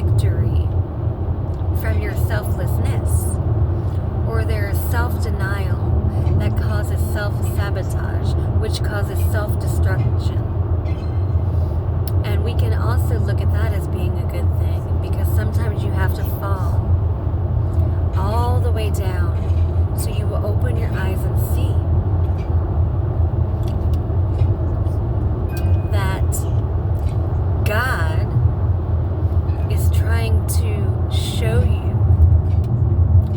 victory from your selflessness, or there is self-denial that causes self-sabotage, which causes self-destruction. And we can also look at that as being a good thing, because sometimes you have to fall all the way down so you will open your eyes and see that God is trying to show you.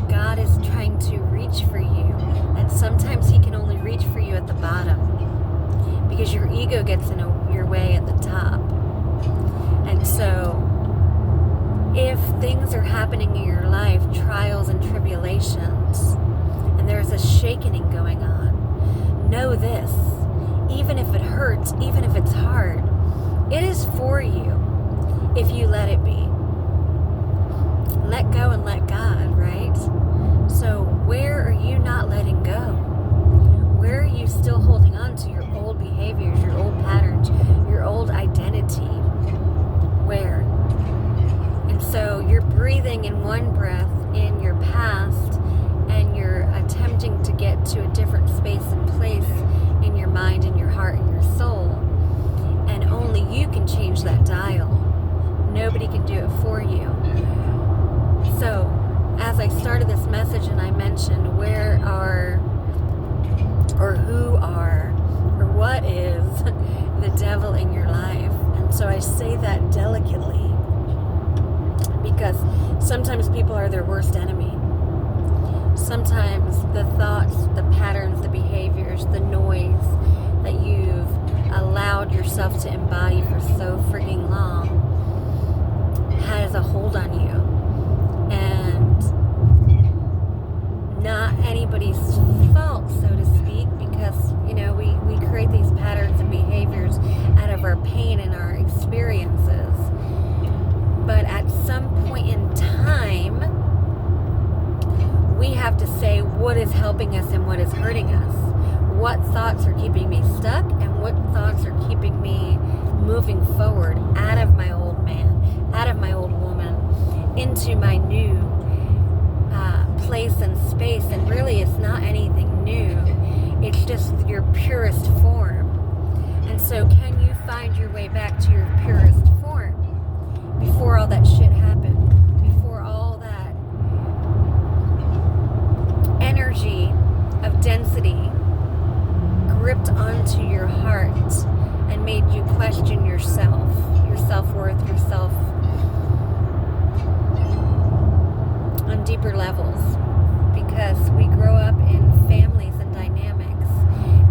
God is trying to reach for you. And sometimes He can only reach for you at the bottom, because your ego gets in your way at the top. And so, if things are happening in your life, trials and tribulations, and there's a shaking going on, know this: even if it hurts, even if it's hard, it is for you if you let it be. Let go and let God, right? So where are you not letting go? Where are you still holding on to your old behaviors, your old patterns, your old identity? Where? And so you're breathing in one breath in your past, and you're attempting to get to a different space and place in your mind and your heart and your soul. And only you can change that dial. Nobody can do it for you. So, as I started this message and I mentioned where are, or who are, or what is the devil in your life. And so I say that delicately, because sometimes people are their worst enemy. Sometimes the thoughts, the patterns, the behaviors, the noise that you've allowed yourself to embody for so freaking long has a hold on you. And not anybody's fault, so to speak, because, you know, we create these patterns and behaviors out of our pain and our experiences. But at some point in time, we have to say what is helping us and what is hurting us. What thoughts are keeping me stuck, and what thoughts are keeping me moving forward out of my old man, out of my old woman, into my new place and space. And really, it's not anything new. It's just your purest form. And so can you find your way back to your purest form before all that shit happened? Before all that energy of density gripped onto your heart and made you question yourself, your self-worth, yourself on deeper levels. Because we grow up in families and dynamics,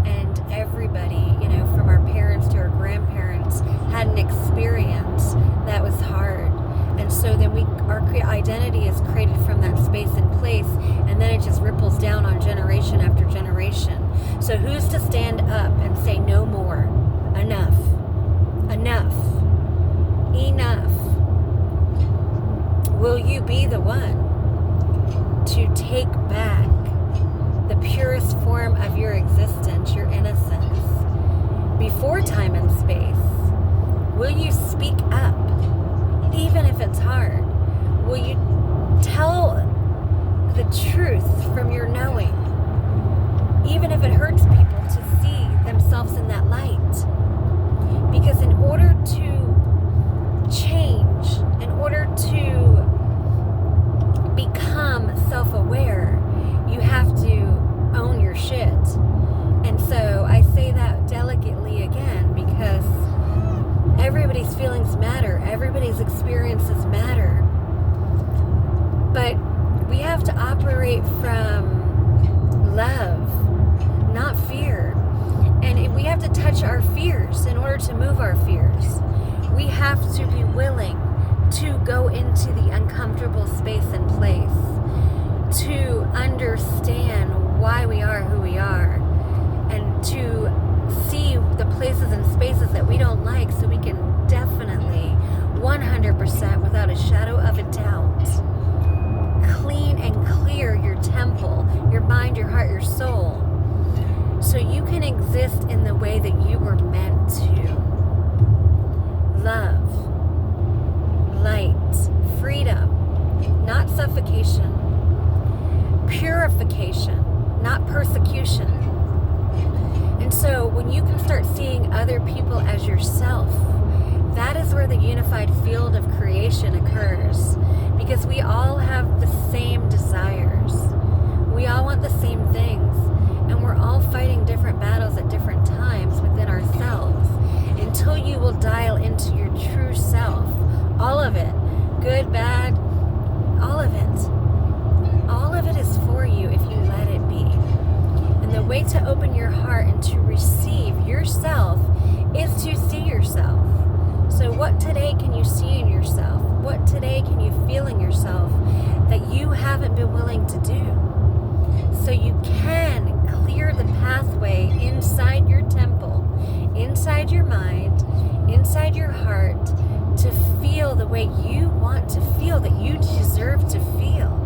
and everybody, you know, from our parents to our grandparents, had an experience that was hard. And so then our identity is created from that space and place, and then it just ripples down on generation after generation. So who's to stand up and say no more? Enough. Enough. Enough. Will you be the one to take back the purest form of your existence, your innocence, before time and space? Will you speak up, even if it's hard? Will you tell the truth from your knowing, even if it hurts people to see themselves in that light? Because in order to change, in order to become self-aware, you have to own your shit. And so I say that delicately again, because everybody's feelings matter, everybody's experiences matter, but we have to operate from love, not fear. And we have to touch our fears in order to move our fears. We have to be willing to go into the uncomfortable space and place, to understand why we are who we are, and to see the places and spaces that we don't like, so we can definitely 100% without a shadow of a doubt clean and clear your temple, your mind, your heart, your soul, so you can exist in the way that you were meant to. Love, light, purification, not persecution. And so when you can start seeing other people as yourself, that is where the unified field of creation occurs. Because we all have the same desires. We all want the same things. And we're all fighting different battles at different times within ourselves. Until you will dial into your true self. All of it. Good, bad, all of it. All of it is for you if you let it be. And the way to open your heart and to receive yourself is to see yourself. So what today can you see in yourself? What today can you feel in yourself that you haven't been willing to do? So you can clear the pathway inside your temple, inside your mind, inside your heart, to feel the way you want to feel, that you deserve to feel.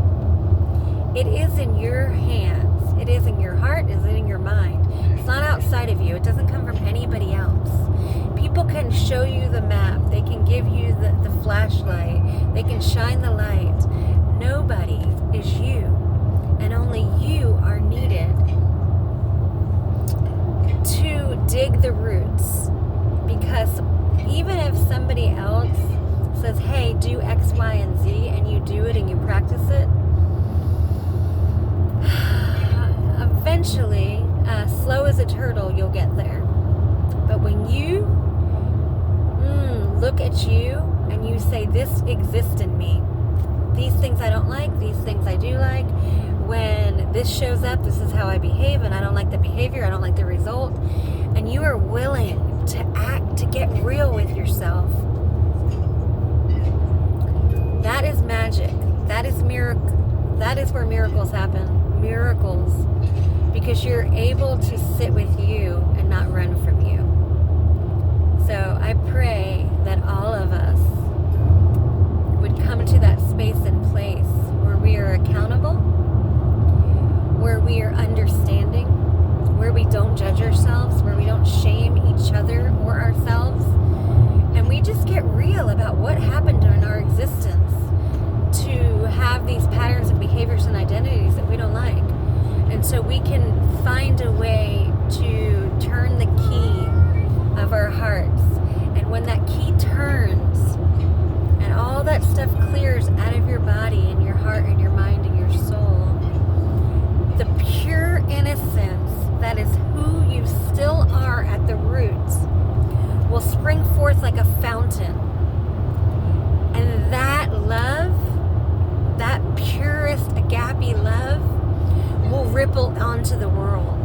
It is in your hands. It is in your heart. It is in your mind. It's not outside of you. It doesn't come from anybody else. People can show you the map. They can give you the flashlight. They can shine the light. Nobody is you. And only you are needed to dig the roots. Because even if somebody else says, hey, do X, Y, and Z, and you do it and you practice it, eventually, slow as a turtle, you'll get there. But when you look at you and you say, this exists in me. These things I don't like, these things I do like. When this shows up, this is how I behave, and I don't like the behavior, I don't like the result. And you are willing to act, to get real with yourself. That is magic. That is miracle. That is where miracles happen. Miracles. Because you're able to sit with you and not run from you. So I pray that all of us would come to that space and place where we are accountable, where we are understanding, where we don't judge ourselves, where we don't shame each other or ourselves, and we just get real about what happened in our existence to have these patterns and behaviors and identities that we don't like. And so we can find a way to turn the key of our hearts. And when that key turns and all that stuff clears out of your body and your heart and your mind and your soul, the pure innocence that is who you still are at the roots will spring forth like a fountain. And that love, that purest agape love, will ripple onto the world.